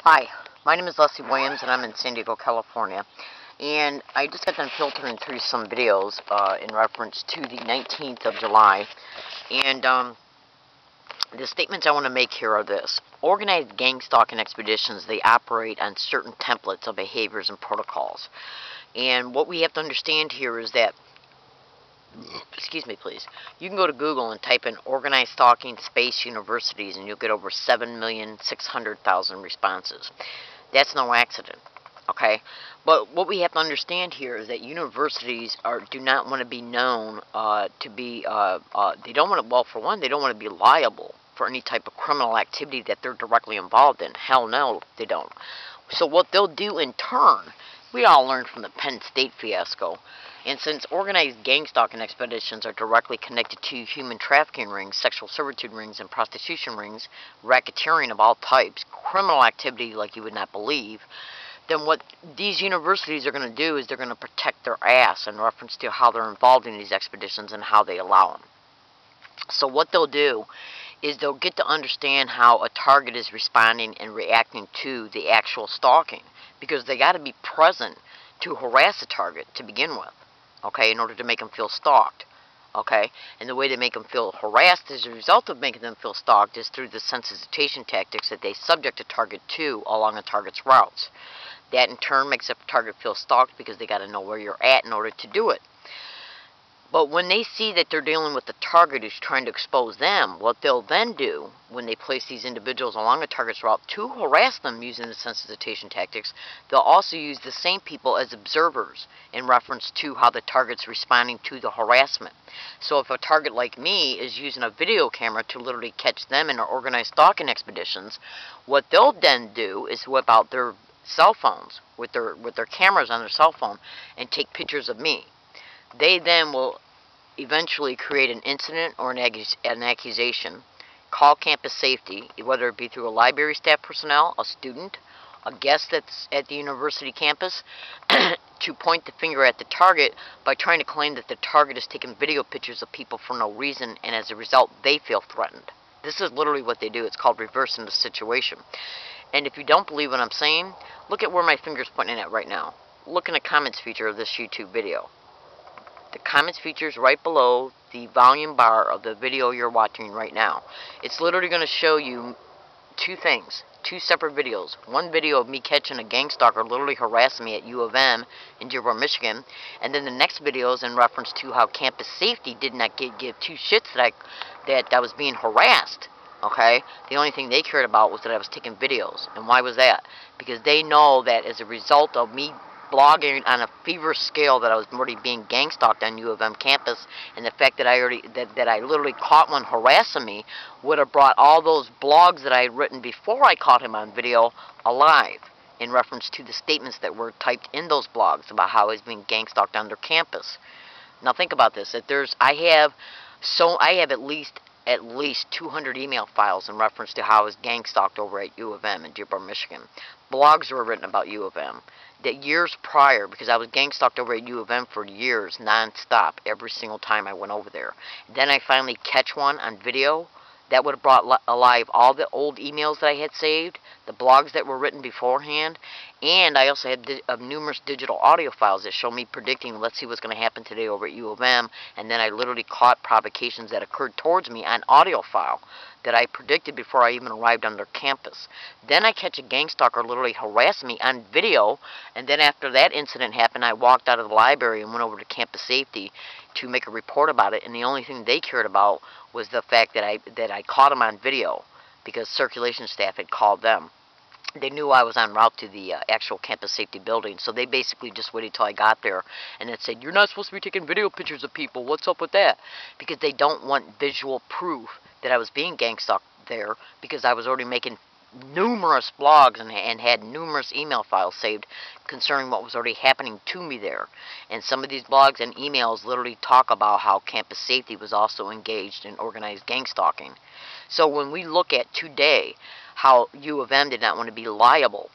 Hi, my name is Leslie Williams and I'm in San Diego, California. And I just got done filtering through some videos in reference to the 19th of July. And the statements I want to make here are this. Organized gang stalking expeditions, they operate on certain templates of behaviors and protocols. And what we have to understand here is that, excuse me please, you can go to Google and type in organized stalking space universities and you'll get over 7,600,000 responses. That's no accident, okay? But what we have to understand here is that universities do not want to be known to be, they don't want to, well, for one, they don't want to be liable for any type of criminal activity that they're directly involved in. Hell no, they don't. So what they'll do in turn, we all learned from the Penn State fiasco, and since organized gang stalking expeditions are directly connected to human trafficking rings, sexual servitude rings, and prostitution rings, racketeering of all types, criminal activity like you would not believe, then what these universities are going to do is they're going to protect their ass in reference to how they're involved in these expeditions and how they allow them. So what they'll do is they'll get to understand how a target is responding and reacting to the actual stalking, because they got to be present to harass the target to begin with, okay, in order to make them feel stalked, okay? And the way they make them feel harassed as a result of making them feel stalked is through the sensitization tactics that they subject a target to along a target's routes. That in turn makes a target feel stalked because they got to know where you're at in order to do it. But when they see that they're dealing with the target who's trying to expose them, what they'll then do when they place these individuals along a target's route to harass them using the sensitization tactics, they'll also use the same people as observers in reference to how the target's responding to the harassment. So if a target like me is using a video camera to literally catch them in their organized stalking expeditions, what they'll then do is whip out their cell phones with their cameras on their cell phone and take pictures of me. They then will eventually create an incident or an accusation, call campus safety, whether it be through a library staff personnel, a student, a guest that's at the university campus, to point the finger at the target by trying to claim that the target is taking video pictures of people for no reason, and as a result, they feel threatened. This is literally what they do. It's called reversing the situation. And if you don't believe what I'm saying, look at where my finger's pointing at right now. Look in the comments feature of this YouTube video. The comments feature is right below the volume bar of the video you're watching right now. It's literally going to show you two things, two separate videos. One video of me catching a gang stalker literally harassing me at U of M in Dearborn, Michigan, and then the next video is in reference to how campus safety did not give two shits that I was being harassed. Okay? The only thing they cared about was that I was taking videos. And why was that? Because they know that as a result of me blogging on a feverish scale that I was already being gang stalked on U of M campus, and the fact that I literally caught one harassing me would have brought all those blogs that I had written before I caught him on video alive in reference to the statements that were typed in those blogs about how I was being gang stalked on their campus. Now think about this. I have at least 200 email files in reference to how I was gang stalked over at U of M in Dearborn, Michigan. Blogs were written about U of M. That years prior, because I was gang stalked over at U of M for years, non-stop, every single time I went over there. Then I finally catch one on video. That would have brought alive all the old emails that I had saved, the blogs that were written beforehand, and I also had numerous digital audio files that show me predicting, let's see what's going to happen today over at U of M, and then I literally caught provocations that occurred towards me on audio file that I predicted before I even arrived on their campus. Then I catch a gang stalker literally harass me on video, and then after that incident happened, I walked out of the library and went over to campus safety to make a report about it, and the only thing they cared about was the fact that I caught him on video because circulation staff had called them. They knew I was en route to the actual campus safety building, so they basically just waited till I got there and then said, "You're not supposed to be taking video pictures of people. What's up with that?" Because they don't want visual proof that I was being gang stalked there, because I was already making numerous blogs and had numerous email files saved concerning what was already happening to me there. And some of these blogs and emails literally talk about how campus safety was also engaged in organized gang stalking. So when we look at today how U of M did not want to be liable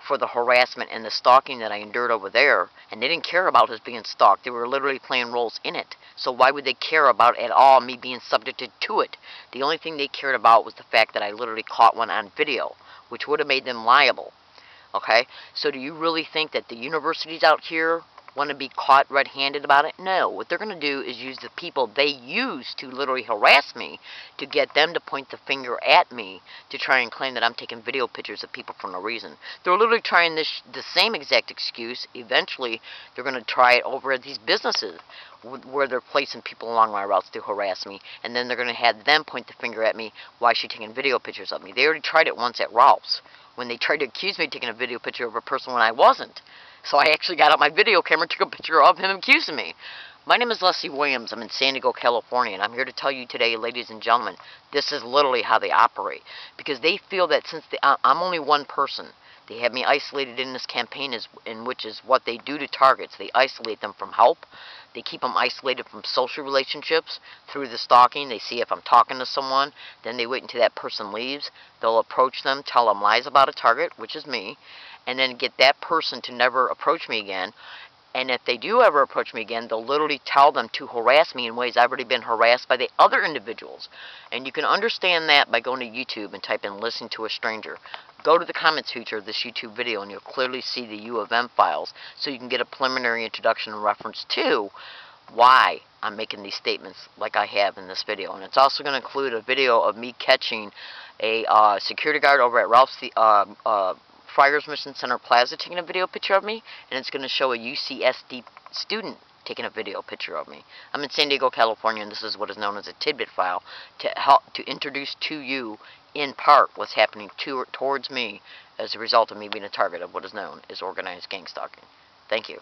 for the harassment and the stalking that I endured over there, and they didn't care about us being stalked. They were literally playing roles in it. So why would they care about at all me being subjected to it? The only thing they cared about was the fact that I literally caught one on video, which would have made them liable. Okay? So do you really think that the universities out here want to be caught red-handed about it? No. What they're going to do is use the people they use to literally harass me to get them to point the finger at me to try and claim that I'm taking video pictures of people for no reason. They're literally trying the same exact excuse. Eventually, they're going to try it over at these businesses where they're placing people along my routes to harass me, and then they're going to have them point the finger at me, why is she taking video pictures of me? They already tried it once at Ralph's when they tried to accuse me of taking a video picture of a person when I wasn't. So I actually got out my video camera and took a picture of him accusing me. My name is Leslie Williams. I'm in San Diego, California, and I'm here to tell you today, ladies and gentlemen, this is literally how they operate. Because they feel that since I'm only one person, they have me isolated in this campaign, in which is what they do to targets. They isolate them from help. They keep them isolated from social relationships through the stalking. They see if I'm talking to someone. Then they wait until that person leaves. They'll approach them, tell them lies about a target, which is me, and then get that person to never approach me again. And if they do ever approach me again, they'll literally tell them to harass me in ways I've already been harassed by the other individuals. And you can understand that by going to YouTube and type in "listen to a stranger." Go to the comments feature of this YouTube video and you'll clearly see the U of M files, so you can get a preliminary introduction in reference to why I'm making these statements like I have in this video. And it's also going to include a video of me catching a security guard over at Ralph's Friars Mission Center Plaza taking a video picture of me, and it's going to show a UCSD student taking a video picture of me. I'm in San Diego, California, and this is what is known as a tidbit file to introduce to you, in part, what's happening towards me as a result of me being a target of what is known as organized gang stalking. Thank you.